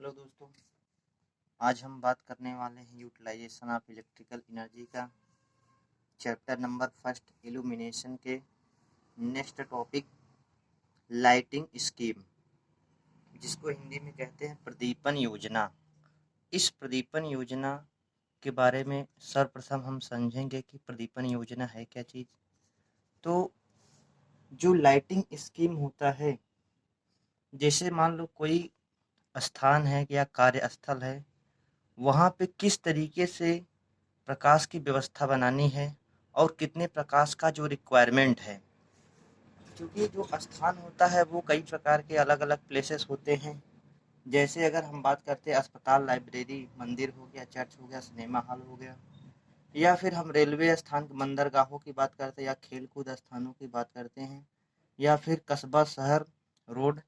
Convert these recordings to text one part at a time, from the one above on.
Hello दोस्तों, आज हम बात करने वाले हैं यूटिलाइजेशन ऑफ इलेक्ट्रिकल एनर्जी का चैप्टर नंबर फर्स्ट इल्यूमिनेशन के नेक्स्ट टॉपिक लाइटिंग स्कीम, जिसको हिंदी में कहते हैं प्रदीपन योजना। इस प्रदीपन योजना के बारे में सर्वप्रथम हम समझेंगे कि प्रदीपन योजना है क्या चीज़। तो जो लाइटिंग स्कीम होता है, जैसे मान लो कोई स्थान है या कार्यस्थल है, वहाँ पे किस तरीके से प्रकाश की व्यवस्था बनानी है और कितने प्रकाश का जो रिक्वायरमेंट है, क्योंकि जो स्थान होता है वो कई प्रकार के अलग अलग प्लेसेस होते हैं। जैसे अगर हम बात करते हैं अस्पताल, लाइब्रेरी, मंदिर हो गया, चर्च हो गया, सिनेमा हॉल हो गया, या फिर हम रेलवे स्थान, बंदरगाहों की बात करते हैं, या खेल कूद स्थानों की बात करते हैं, या फिर कस्बा, शहर, रोड,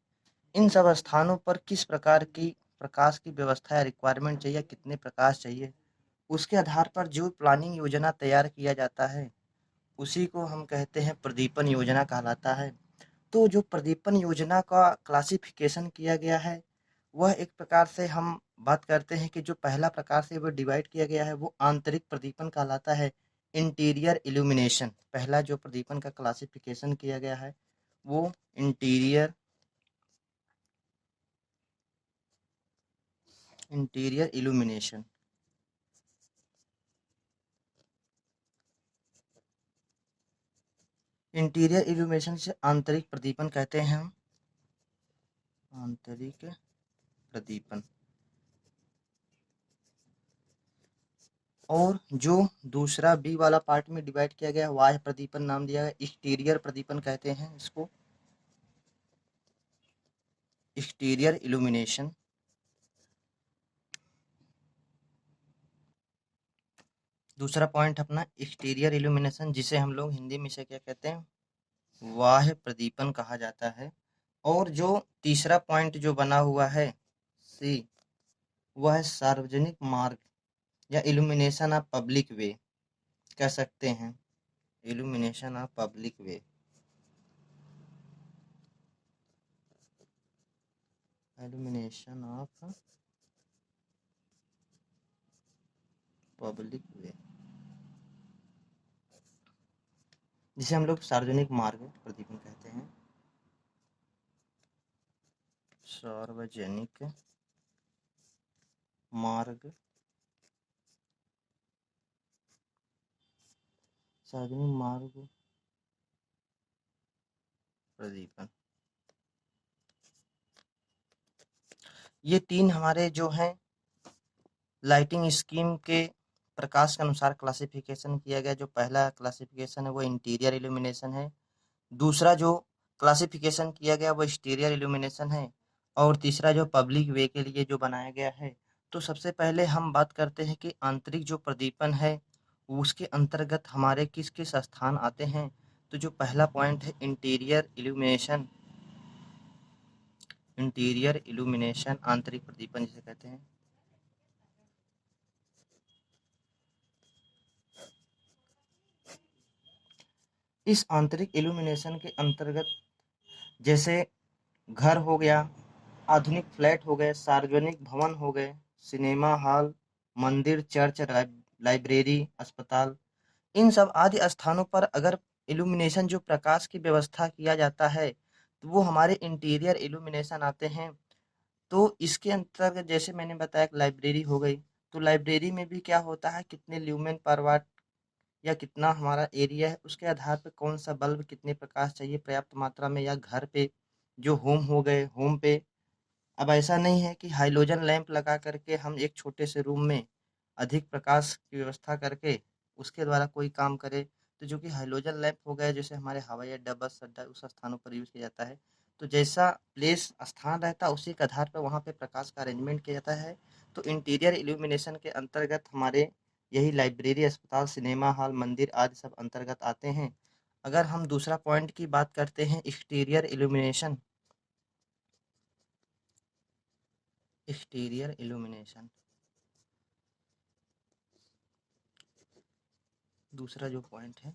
इन सब स्थानों पर किस प्रकार की प्रकाश की व्यवस्था या रिक्वायरमेंट चाहिए, कितने प्रकाश चाहिए, उसके आधार पर जो प्लानिंग योजना तैयार किया जाता है उसी को हम कहते हैं प्रदीपन योजना कहलाता है। तो जो प्रदीपन योजना का क्लासिफिकेशन किया गया है, वह एक प्रकार से हम बात करते हैं कि जो पहला प्रकार से वो डिवाइड किया गया है वो आंतरिक प्रदीपन कहलाता है। इंटीरियर इल्यूमिनेशन, पहला जो प्रदीपन का क्लासिफिकेशन किया गया है वो इंटीरियर इल्यूमिनेशन। इंटीरियर इल्यूमिनेशन से आंतरिक प्रदीपन कहते हैं हम, आंतरिक प्रदीपन। और जो दूसरा बी वाला पार्ट में डिवाइड किया गया है बाह्य प्रदीपन नाम दिया गया, एक्सटीरियर प्रदीपन कहते हैं इसको, एक्सटीरियर इल्यूमिनेशन। दूसरा पॉइंट अपना एक्सटीरियर इल्यूमिनेशन, जिसे हम लोग हिंदी में से क्या कहते हैं, बाह्य प्रदीपन कहा जाता है। और जो तीसरा पॉइंट जो बना हुआ है सी, वह है सार्वजनिक मार्ग या इल्यूमिनेशन ऑफ पब्लिक वे कह सकते हैं, illumination of public way, illumination of public way, जिसे हम लोग सार्वजनिक मार्ग प्रदीपन कहते हैं, सार्वजनिक मार्ग, सार्वजनिक मार्ग प्रदीपन। ये तीन हमारे जो हैं लाइटिंग स्कीम के प्रकाश के अनुसार क्लासिफिकेशन किया गया। जो पहला क्लासिफिकेशन है वो इंटीरियर इल्यूमिनेशन है, दूसरा जो क्लासिफिकेशन किया गया वो एक्सटीरियर इल्यूमिनेशन है, और तीसरा जो पब्लिक वे के लिए जो बनाया गया है। तो सबसे पहले हम बात करते हैं कि आंतरिक जो प्रदीपन है उसके अंतर्गत हमारे किस किस स्थान आते हैं। तो जो पहला पॉइंट है इंटीरियर इल्यूमिनेशन, इंटीरियर इल्यूमिनेशन आंतरिक प्रदीपन जिसे कहते हैं। इस आंतरिक इल्यूमिनेशन के अंतर्गत जैसे घर हो गया, आधुनिक फ्लैट हो गए, सार्वजनिक भवन हो गए, सिनेमा हॉल, मंदिर, चर्च, लाइब्रेरी, अस्पताल, इन सब आदि स्थानों पर अगर इल्यूमिनेशन जो प्रकाश की व्यवस्था किया जाता है तो वो हमारे इंटीरियर इल्यूमिनेशन आते हैं। तो इसके अंतर्गत जैसे मैंने बताया लाइब्रेरी हो गई, तो लाइब्रेरी में भी क्या होता है, कितने ल्यूमेन पर वाट या कितना हमारा एरिया है उसके आधार पर कौन सा बल्ब कितने प्रकाश चाहिए पर्याप्त मात्रा में। या घर पे जो होम हो गए, होम पे अब ऐसा नहीं है कि हाइलोजन लैंप लगा करके हम एक छोटे से रूम में अधिक प्रकाश की व्यवस्था करके उसके द्वारा कोई काम करे। तो जो कि हाइलोजन लैंप हो गया, जैसे हमारे हवाई अड्डा, बस अड्डा, उस स्थानों पर यूज़ किया जाता है। तो जैसा प्लेस स्थान रहता है उसी के आधार पर वहाँ पे प्रकाश का अरेंजमेंट किया जाता है। तो इंटीरियर इल्यूमिनेशन के अंतर्गत हमारे यही लाइब्रेरी, अस्पताल, सिनेमा हॉल, मंदिर आदि सब अंतर्गत आते हैं। अगर हम दूसरा पॉइंट की बात करते हैं एक्सटीरियर इल्यूमिनेशन, एक्सटीरियर इल्यूमिनेशन दूसरा जो पॉइंट है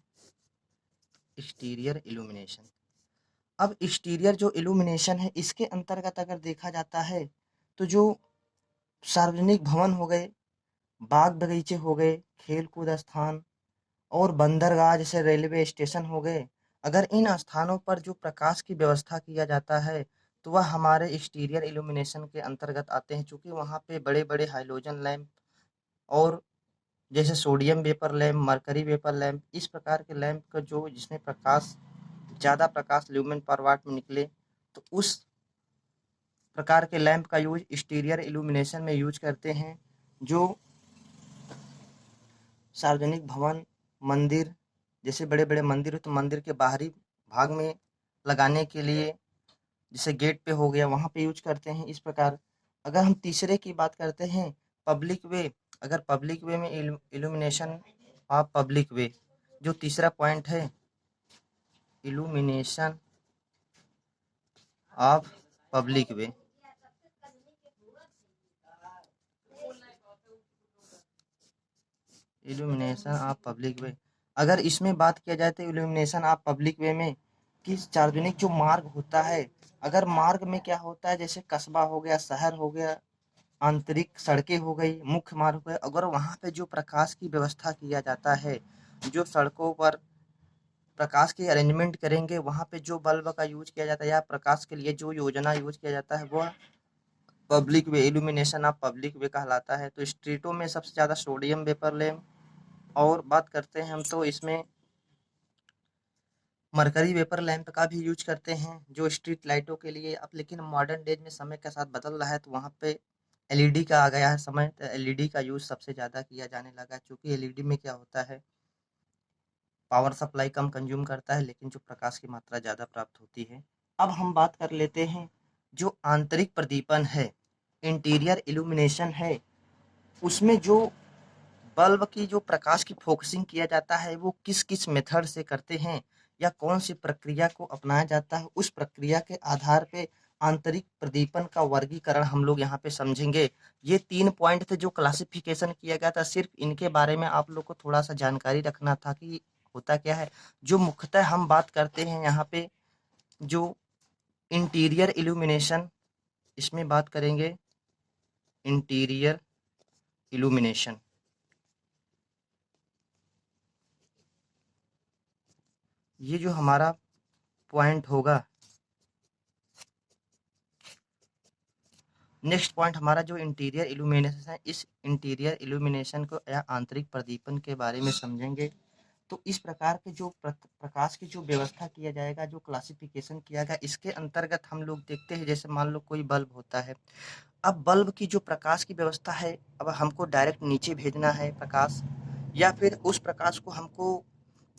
एक्सटीरियर इल्यूमिनेशन। अब एक्सटीरियर जो इल्यूमिनेशन है इसके अंतर्गत अगर देखा जाता है तो जो सार्वजनिक भवन हो गए, बाग बगीचे हो गए, खेल कूद स्थान और बंदरगाह जैसे रेलवे स्टेशन हो गए। अगर इन स्थानों पर जो प्रकाश की व्यवस्था किया जाता है तो वह हमारे एक्सटीरियर इल्यूमिनेशन के अंतर्गत आते हैं, क्योंकि वहाँ पे बड़े बड़े हाइलोजन लैंप और जैसे sodium vapour lamp, mercury vapour lamp, इस प्रकार के लैंप का जो जिसमें प्रकाश ज़्यादा प्रकाश ल्यूमेन पर वाट में निकले, तो उस प्रकार के लैंप का यूज एक्सटीरियर इल्यूमिनेशन में यूज करते हैं, जो सार्वजनिक भवन, मंदिर, जैसे बड़े बड़े मंदिर हो तो मंदिर के बाहरी भाग में लगाने के लिए, जैसे गेट पे हो गया वहाँ पे यूज करते हैं। इस प्रकार अगर हम तीसरे की बात करते हैं, पब्लिक वे, अगर पब्लिक वे में इल्यूमिनेशन ऑफ पब्लिक वे, जो तीसरा पॉइंट है, illumination of public way, illumination of public way, अगर इसमें बात किया जाए तो इल्यूमिनेशन ऑफ पब्लिक वे में कि सार्वजनिक जो मार्ग होता है, अगर मार्ग में क्या होता है, जैसे कस्बा हो गया, शहर हो गया, आंतरिक सड़कें हो गई, मुख्य मार्ग हो गए, अगर वहाँ पे जो प्रकाश की व्यवस्था किया जाता है, जो सड़कों पर प्रकाश की अरेंजमेंट करेंगे, वहाँ पे जो बल्ब का यूज किया जाता है या प्रकाश के लिए जो योजना यूज किया जाता है वह public way, illumination of public way कहलाता है। तो स्ट्रीटों में सबसे ज़्यादा सोडियम वेपर लैंप, और बात करते हैं हम तो इसमें मरकरी वेपर लैंप का भी यूज करते हैं जो स्ट्रीट लाइटों के लिए। अब लेकिन मॉडर्न डेज में समय के साथ बदल रहा है, तो वहाँ पे एलईडी का आ गया है समय, तो एलईडी का यूज सबसे ज़्यादा किया जाने लगा, क्योंकि एलईडी में क्या होता है, पावर सप्लाई कम कंज्यूम करता है लेकिन जो प्रकाश की मात्रा ज़्यादा प्राप्त होती है। अब हम बात कर लेते हैं जो आंतरिक प्रदीपन है, इंटीरियर इल्यूमिनेशन है, उसमें जो बल्ब की जो प्रकाश की फोकसिंग किया जाता है वो किस किस मेथड से करते हैं या कौन सी प्रक्रिया को अपनाया जाता है, उस प्रक्रिया के आधार पे आंतरिक प्रदीपन का वर्गीकरण हम लोग यहाँ पे समझेंगे। ये 3 पॉइंट थे जो क्लासिफिकेशन किया गया था, सिर्फ इनके बारे में आप लोग को थोड़ा सा जानकारी रखना था कि होता क्या है। जो मुख्यतः हम बात करते हैं यहाँ पे, जो इंटीरियर इल्यूमिनेशन, इसमें बात करेंगे इंटीरियर इल्यूमिनेशन। ये जो हमारा पॉइंट होगा, नेक्स्ट पॉइंट हमारा जो इंटीरियर इल्यूमिनेशन है, इस इंटीरियर इल्यूमिनेशन को या आंतरिक प्रदीपन के बारे में समझेंगे। तो इस प्रकार के जो प्रकाश की जो व्यवस्था किया जाएगा, जो क्लासिफिकेशन किया गया, इसके अंतर्गत हम लोग देखते हैं, जैसे मान लो कोई बल्ब होता है, अब बल्ब की जो प्रकाश की व्यवस्था है, अब हमको डायरेक्ट नीचे भेजना है प्रकाश, या फिर उस प्रकाश को हमको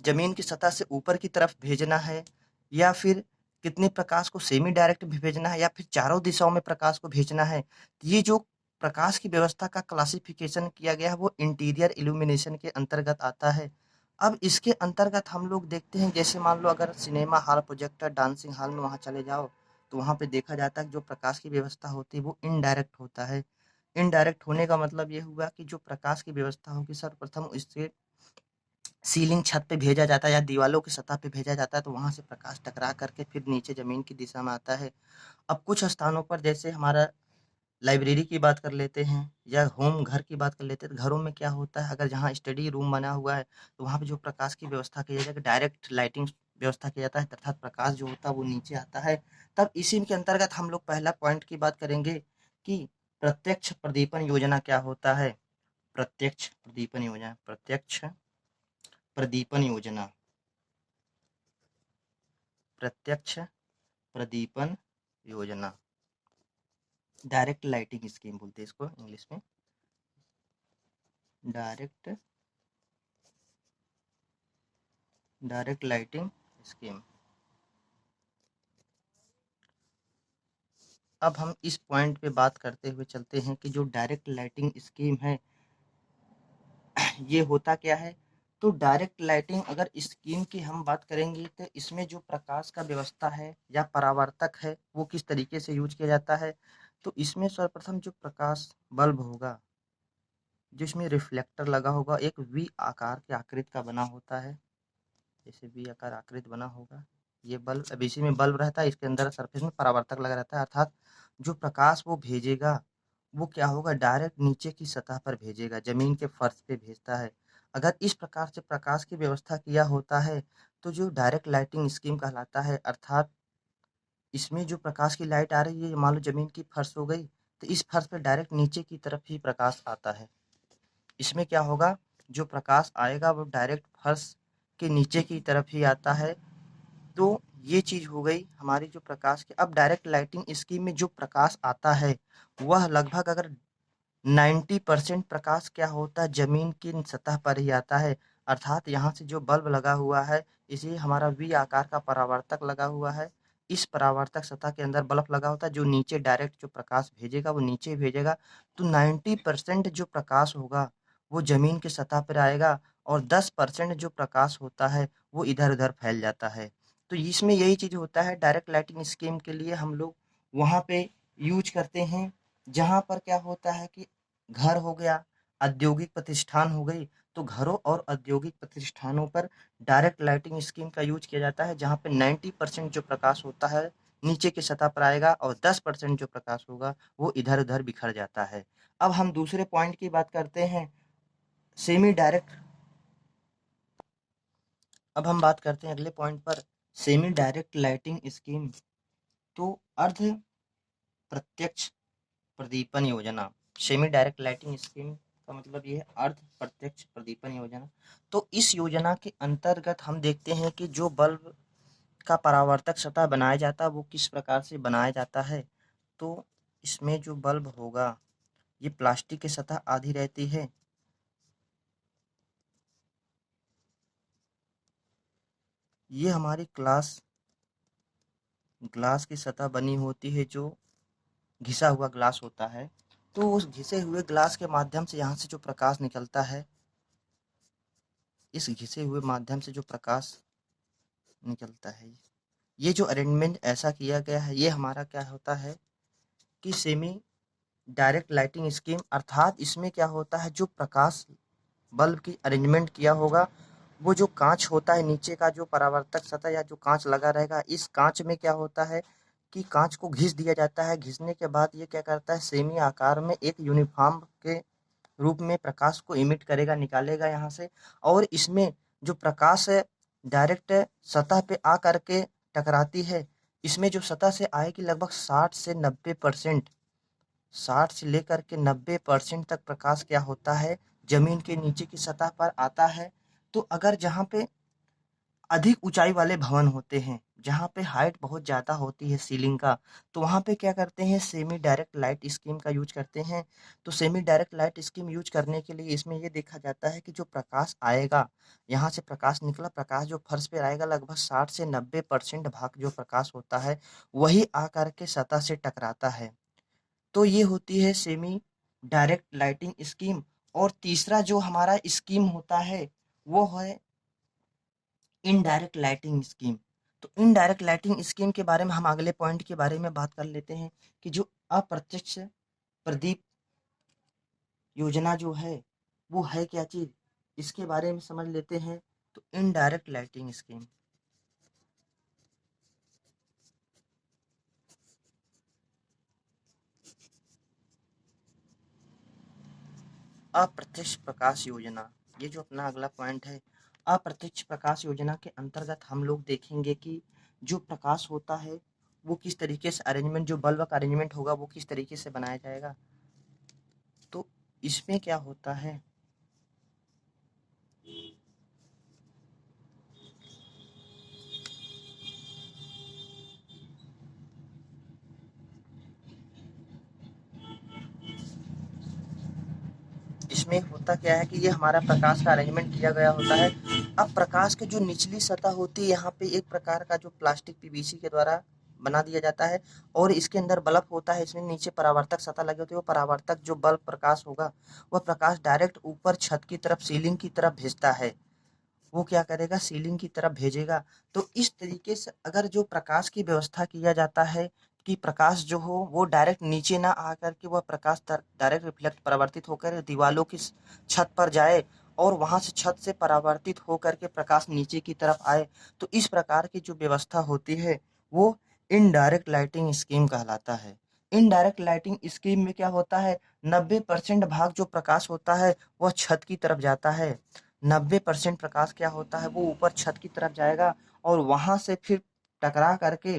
जमीन की सतह से ऊपर की तरफ भेजना है, या फिर कितने प्रकाश को सेमी डायरेक्ट भी भेजना है, या फिर चारों दिशाओं में प्रकाश को भेजना है। ये जो प्रकाश की व्यवस्था का क्लासिफिकेशन किया गया है वो इंटीरियर इल्यूमिनेशन के अंतर्गत आता है। अब इसके अंतर्गत हम लोग देखते हैं, जैसे मान लो अगर cinema hall, projector, dancing hall में वहाँ चले जाओ, तो वहाँ पे देखा जाता है कि जो प्रकाश की व्यवस्था होती है वो इनडायरेक्ट होता है। इनडायरेक्ट होने का मतलब ये हुआ कि जो प्रकाश की व्यवस्था होगी, सर्वप्रथम इससे सीलिंग छत पे भेजा जाता है या दीवालों की सतह पे भेजा जाता है, तो वहाँ से प्रकाश टकरा करके फिर नीचे ज़मीन की दिशा में आता है। अब कुछ स्थानों पर, जैसे हमारा लाइब्रेरी की बात कर लेते हैं या होम घर की बात कर लेते हैं, तो घरों में क्या होता है, अगर जहाँ स्टडी रूम बना हुआ है तो वहाँ पे जो प्रकाश की व्यवस्था की जाती है, डायरेक्ट लाइटिंग व्यवस्था किया जाता है, अर्थात प्रकाश जो होता है वो नीचे आता है। तब इसी के अंतर्गत हम लोग पहला पॉइंट की बात करेंगे कि प्रत्यक्ष प्रदीपन योजना क्या होता है। प्रत्यक्ष प्रदीपन योजना, प्रत्यक्ष प्रदीपन योजना, प्रत्यक्ष प्रदीपन योजना, डायरेक्ट लाइटिंग स्कीम बोलते हैं इसको इंग्लिश में, डायरेक्ट डायरेक्ट लाइटिंग स्कीम। अब हम इस पॉइंट पे बात करते हुए चलते हैं कि जो डायरेक्ट लाइटिंग स्कीम है ये होता क्या है। तो डायरेक्ट लाइटिंग अगर स्कीम की हम बात करेंगे तो इसमें जो प्रकाश का व्यवस्था है या परावर्तक है वो किस तरीके से यूज किया जाता है। तो इसमें सर्वप्रथम जो प्रकाश बल्ब होगा, जिसमें रिफ्लेक्टर लगा होगा, एक वी आकार के आकृति का बना होता है, जैसे वी आकार आकृति बना होगा। ये बल्ब, अब इसी में बल्ब रहता है, इसके अंदर सरफेस में परावर्तक लगा रहता है, अर्थात जो प्रकाश वो भेजेगा वो क्या होगा, डायरेक्ट नीचे की सतह पर भेजेगा, ज़मीन के फर्श पे भेजता है। अगर इस प्रकार से प्रकाश की व्यवस्था किया होता है, तो जो डायरेक्ट लाइटिंग स्कीम कहलाता है, अर्थात इसमें जो प्रकाश की लाइट आ रही है, मान लो ज़मीन की फर्श हो गई, तो इस फर्श पे डायरेक्ट नीचे की तरफ ही प्रकाश आता है। इसमें क्या होगा, जो प्रकाश आएगा वो डायरेक्ट फर्श के नीचे की तरफ ही आता है। तो ये चीज़ हो गई हमारी जो प्रकाश की। अब डायरेक्ट लाइटिंग स्कीम में जो प्रकाश आता है, वह लगभग अगर 90% प्रकाश क्या होता है, ज़मीन की सतह पर ही आता है। अर्थात यहाँ से जो बल्ब लगा हुआ है, इसे हमारा वी आकार का परावर्तक लगा हुआ है। इस परावर्तक सतह के अंदर बल्ब लगा होता है, जो नीचे डायरेक्ट जो प्रकाश भेजेगा वो नीचे भेजेगा। तो 90% जो प्रकाश होगा वो ज़मीन की सतह पर आएगा, और 10% जो प्रकाश होता है वो इधर-उधर फैल जाता है। तो इसमें यही चीज़ होता है, डायरेक्ट लाइटिंग स्कीम के लिए हम लोग वहाँ पे यूज़ करते हैं, जहाँ पर क्या होता है कि घर हो गया, औद्योगिक प्रतिष्ठान हो गई, तो घरों और औद्योगिक प्रतिष्ठानों पर डायरेक्ट लाइटिंग स्कीम का यूज़ किया जाता है, जहाँ पे 90% जो प्रकाश होता है नीचे की सतह पर आएगा, और 10% जो प्रकाश होगा वो इधर-उधर बिखर जाता है। अब हम दूसरे पॉइंट की बात करते हैं, सेमी डायरेक्ट। अब हम बात करते हैं अगले पॉइंट पर, सेमी डायरेक्ट लाइटिंग स्कीम। तो अर्ध प्रत्यक्ष प्रदीपन योजना। सेमी डायरेक्ट लाइटिंग स्कीम का मतलब ये है अर्ध प्रत्यक्ष प्रदीपन योजना। तो इस योजना के अंतर्गत हम देखते हैं कि जो बल्ब का परावर्तक सतह बनाया जाता है वो किस प्रकार से बनाया जाता है। तो इसमें जो बल्ब होगा, ये प्लास्टिक की सतह आधी रहती है, ये हमारी ग्लास की सतह बनी होती है, जो घिसा हुआ ग्लास होता है। तो उस घिसे हुए ग्लास के माध्यम से यहाँ से जो प्रकाश निकलता है, इस घिसे हुए माध्यम से जो प्रकाश निकलता है, ये जो अरेंजमेंट ऐसा किया गया है, ये हमारा क्या होता है कि सेमी डायरेक्ट लाइटिंग स्कीम। अर्थात इसमें क्या होता है, जो प्रकाश बल्ब की अरेंजमेंट किया होगा, वो जो कांच होता है नीचे का, जो परावर्तक सतह या जो कांच लगा रहेगा, इस कांच में क्या होता है कि कांच को घिस दिया जाता है। घिसने के बाद ये क्या करता है, सेमी आकार में एक यूनिफॉर्म के रूप में प्रकाश को इमिट करेगा, निकालेगा यहाँ से। और इसमें जो प्रकाश है डायरेक्ट सतह पे आ करके टकराती है, इसमें जो सतह से आएगी लगभग 60 से लेकर के 90% तक प्रकाश क्या होता है, जमीन के नीचे की सतह पर आता है। तो अगर जहाँ पे अधिक ऊंचाई वाले भवन होते हैं, जहाँ पे हाइट बहुत ज़्यादा होती है सीलिंग का, तो वहाँ पे क्या करते हैं, सेमी डायरेक्ट लाइट स्कीम का यूज करते हैं। तो semi direct light scheme use करने के लिए इसमें ये देखा जाता है कि जो प्रकाश आएगा, यहाँ से प्रकाश निकला, प्रकाश जो फर्श पे आएगा, लगभग 60 से 90% भाग जो प्रकाश होता है वही आकर के सतह से टकराता है। तो ये होती है सेमी डायरेक्ट लाइटिंग स्कीम। और तीसरा जो हमारा स्कीम होता है वो है इनडायरेक्ट लाइटिंग स्कीम। तो इनडायरेक्ट लाइटिंग स्कीम के बारे में हम अगले पॉइंट के बारे में बात कर लेते हैं, कि जो अप्रत्यक्ष प्रदीप योजना जो है वो है क्या चीज़, इसके बारे में समझ लेते हैं। तो इनडायरेक्ट लाइटिंग स्कीम, अप्रत्यक्ष प्रकाश योजना, ये जो अपना अगला पॉइंट है, अप्रत्यक्ष प्रकाश योजना के अंतर्गत हम लोग देखेंगे कि जो प्रकाश होता है वो किस तरीके से अरेंजमेंट, जो बल्ब का अरेंजमेंट होगा वो किस तरीके से बनाया जाएगा। तो इसमें क्या होता है, इसमें होता क्या है कि ये हमारा प्रकाश का अरेंजमेंट किया गया होता है। अब प्रकाश की जो निचली सतह होती है, यहाँ पे एक प्रकार का जो प्लास्टिक पीवीसी के द्वारा बना दिया जाता है, और इसके अंदर बल्ब होता है, इसमें नीचे परावर्तक सतह लगी होती है। वो परावर्तक जो बल्ब प्रकाश होगा, वह प्रकाश डायरेक्ट ऊपर छत की तरफ, सीलिंग की तरफ भेजता है। वो क्या करेगा, सीलिंग की तरफ भेजेगा। तो इस तरीके से अगर जो प्रकाश की व्यवस्था किया जाता है कि प्रकाश जो हो वो डायरेक्ट नीचे ना आकर के वह प्रकाश डायरेक्ट रिफ्लेक्ट परावर्तित होकर दीवालों की छत पर जाए, और वहां से छत से परावर्तित होकर के प्रकाश नीचे की तरफ आए। तो इस प्रकार की जो व्यवस्था होती है वो इनडायरेक्ट लाइटिंग स्कीम कहलाता है। इनडायरेक्ट लाइटिंग स्कीम में क्या होता है, 90% भाग जो प्रकाश होता है वह छत की तरफ जाता है। 90% प्रकाश क्या होता है, वो ऊपर छत की तरफ जाएगा और वहां से फिर टकरा करके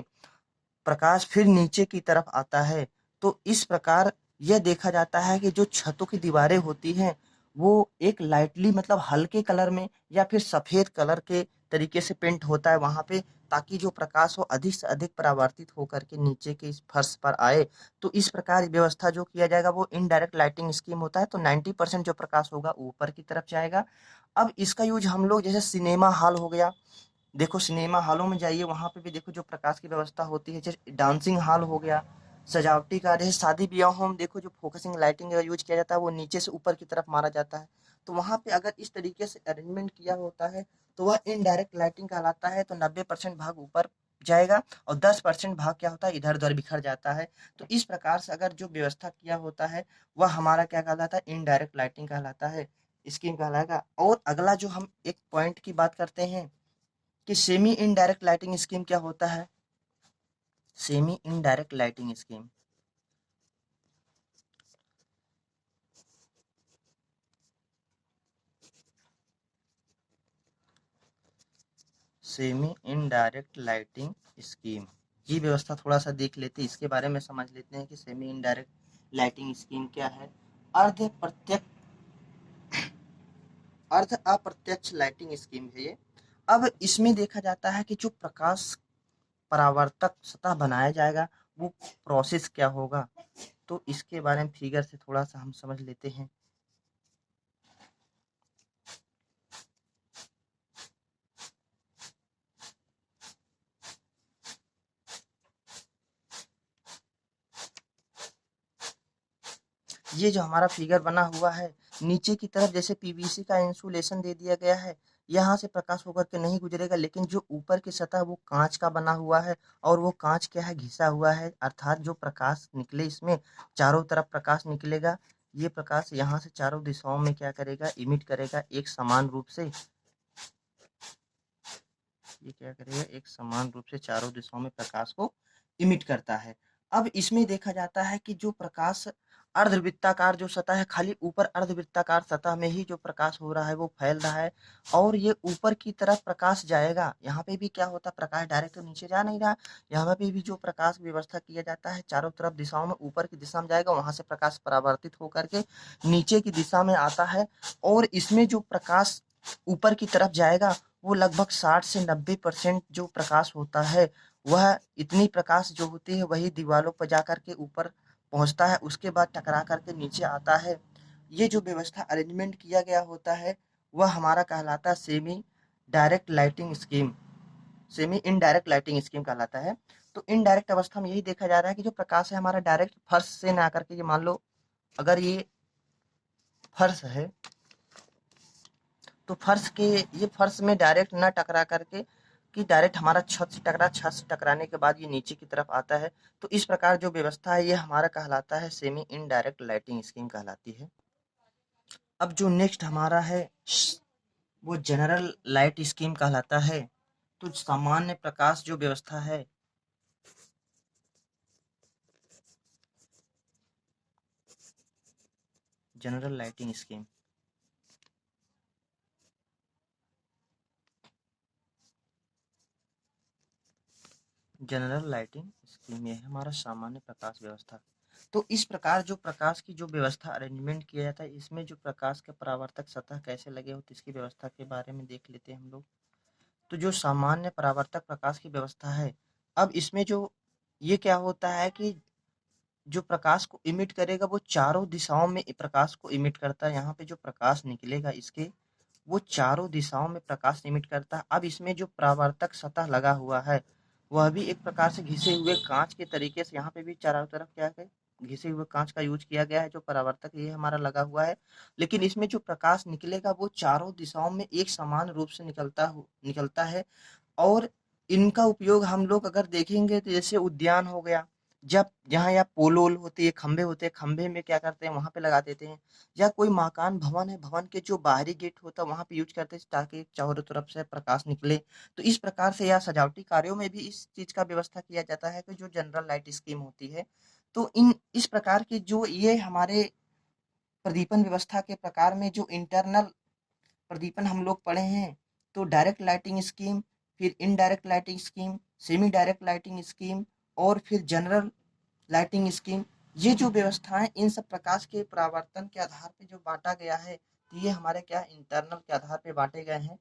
प्रकाश फिर नीचे की तरफ आता है। तो इस प्रकार यह देखा जाता है कि जो छतों की दीवारें होती हैं वो एक लाइटली मतलब हल्के कलर में या फिर सफेद कलर के तरीके से पेंट होता है वहां पे, ताकि जो प्रकाश हो अधिक से अधिक परावर्तित होकर के नीचे के इस फर्श पर आए। तो इस प्रकार व्यवस्था जो किया जाएगा वो इनडायरेक्ट लाइटिंग स्कीम होता है। तो 90% जो प्रकाश होगा वो ऊपर की तरफ जाएगा। अब इसका यूज हम लोग जैसे सिनेमा हॉल हो गया, देखो सिनेमा हॉलों में जाइए वहां पे भी देखो जो प्रकाश की व्यवस्था होती है, जैसे डांसिंग हॉल हो गया, सजावटी का, जैसे शादी ब्याहों में देखो जो फोकसिंग लाइटिंग का यूज किया जाता है वो नीचे से ऊपर की तरफ मारा जाता है। तो वहां पे अगर इस तरीके से अरेंजमेंट किया होता है तो वह इनडायरेक्ट लाइटिंग कहलाता है। तो 90% भाग ऊपर जाएगा और 10% भाग क्या होता है, इधर उधर बिखर जाता है। तो इस प्रकार से अगर जो व्यवस्था किया होता है वह हमारा क्या कहलाता है, इनडायरेक्ट लाइटिंग कहलाता है, स्कीम कहलाएगा। और अगला जो हम एक पॉइंट की बात करते हैं कि सेमी इनडायरेक्ट लाइटिंग स्कीम क्या होता है। Semi indirect lighting scheme, semi indirect lighting scheme, ये व्यवस्था थोड़ा सा देख लेते हैं, इसके बारे में समझ लेते हैं कि सेमी इनडायरेक्ट लाइटिंग स्कीम क्या है। अर्ध प्रत्यक्ष, अर्ध अप्रत्यक्ष लाइटिंग स्कीम है ये। अब इसमें देखा जाता है कि जो प्रकाश परावर्तक सतह बनाया जाएगा वो प्रोसेस क्या होगा। तो इसके बारे में फिगर से थोड़ा सा हम समझ लेते हैं। ये जो हमारा फिगर बना हुआ है, नीचे की तरफ जैसे पीवीसी का इंसुलेशन दे दिया गया है, यहाँ से प्रकाश होकर के नहीं गुजरेगा, लेकिन जो ऊपर की सतह वो कांच का बना हुआ है और वो कांच क्या है, घिसा हुआ है, अर्थात जो प्रकाश निकले इसमें चारों तरफ प्रकाश निकलेगा। ये प्रकाश यहाँ से चारों दिशाओं में क्या करेगा, इमिट करेगा एक समान रूप से। ये क्या करेगा, एक समान रूप से चारों दिशाओं में प्रकाश को इमिट करता है। अब इसमें देखा जाता है कि जो प्रकाश अर्धवृत्ताकार जो सतह है, खाली ऊपर अर्धवृत्ताकार सतह में ही जो प्रकाश हो रहा है वो फैल रहा है और ये ऊपर की तरफ प्रकाश जाएगा। यहाँ पे भी क्या होता है, प्रकाश डायरेक्ट तो नीचे जा नहीं रहा, यहाँ पे भी जो प्रकाश व्यवस्था किया जाता है चारों तरफ दिशाओं में, ऊपर की दिशा में जाएगा, वहां से प्रकाश परावर्तित होकर के नीचे की दिशा में आता है। और इसमें जो प्रकाश ऊपर की तरफ जाएगा वो लगभग 60 से 90% जो प्रकाश होता है वह इतनी प्रकाश जो होती है वही दीवारों पर जाकर के ऊपर पहुंचता है, उसके बाद टकरा करके नीचे आता है। ये जो व्यवस्था अरेंजमेंट किया गया होता है वह हमारा कहलाता है semi direct lighting scheme, semi indirect lighting scheme कहलाता है। तो इनडायरेक्ट अवस्था में यही देखा जा रहा है कि जो प्रकाश है हमारा डायरेक्ट फर्श से ना आकर के, ये मान लो अगर ये फर्श है तो फर्श के, ये फर्श में डायरेक्ट ना टकरा करके कि डायरेक्ट हमारा छत से टकरा, छत से टकराने के बाद ये नीचे की तरफ आता है। तो इस प्रकार जो व्यवस्था है ये हमारा कहलाता है सेमी इनडायरेक्ट लाइटिंग स्कीम कहलाती है। अब जो नेक्स्ट हमारा है वो जनरल लाइट स्कीम कहलाता है। तो सामान्य प्रकाश जो व्यवस्था है, general lighting scheme, general lighting scheme ये है हमारा सामान्य प्रकाश व्यवस्था। तो इस प्रकार जो प्रकाश की जो व्यवस्था अरेंजमेंट किया जाता है, इसमें जो प्रकाश के परावर्तक सतह कैसे लगे होते इसकी व्यवस्था के बारे में देख लेते हैं हम लोग। तो जो सामान्य परावर्तक प्रकाश की व्यवस्था है, अब इसमें जो ये क्या होता है कि जो प्रकाश को इमिट करेगा वो चारों दिशाओं में प्रकाश को इमिट करता है। यहाँ पे जो प्रकाश निकलेगा इसके, वो चारों दिशाओं में प्रकाश इमिट करता है। अब इसमें जो परावर्तक सतह लगा हुआ है वह भी एक प्रकार से घिसे हुए कांच के तरीके से, यहाँ पे भी चारों तरफ क्या है, घिसे हुए कांच का यूज किया गया है। जो परावर्तक ये हमारा लगा हुआ है, लेकिन इसमें जो प्रकाश निकलेगा वो चारों दिशाओं में एक समान रूप से निकलता है। और इनका उपयोग हम लोग अगर देखेंगे तो जैसे उद्यान हो गया, जब जहाँ या पोल वोल होती है, खंभे होते हैं, खंभे में क्या करते हैं वहां पे लगा देते हैं, या कोई मकान भवन है, भवन के जो बाहरी गेट होता है वहां पे यूज करते हैं ताकि चारों तरफ से प्रकाश निकले। तो इस प्रकार से या सजावटी कार्यों में भी इस चीज का व्यवस्था किया जाता है कि जो जनरल लाइट स्कीम होती है। तो इस प्रकार के जो ये हमारे प्रदीपन व्यवस्था के प्रकार में जो इंटरनल प्रदीपन हम लोग पढ़े हैं, तो डायरेक्ट लाइटिंग स्कीम, फिर indirect lighting scheme, semi direct lighting scheme और फिर जनरल लाइटिंग स्कीम, ये जो व्यवस्थाएं इन सब प्रकाश के परावर्तन के आधार पे जो बांटा गया है, तो ये हमारे क्या इंटरनल के आधार पे बांटे गए हैं।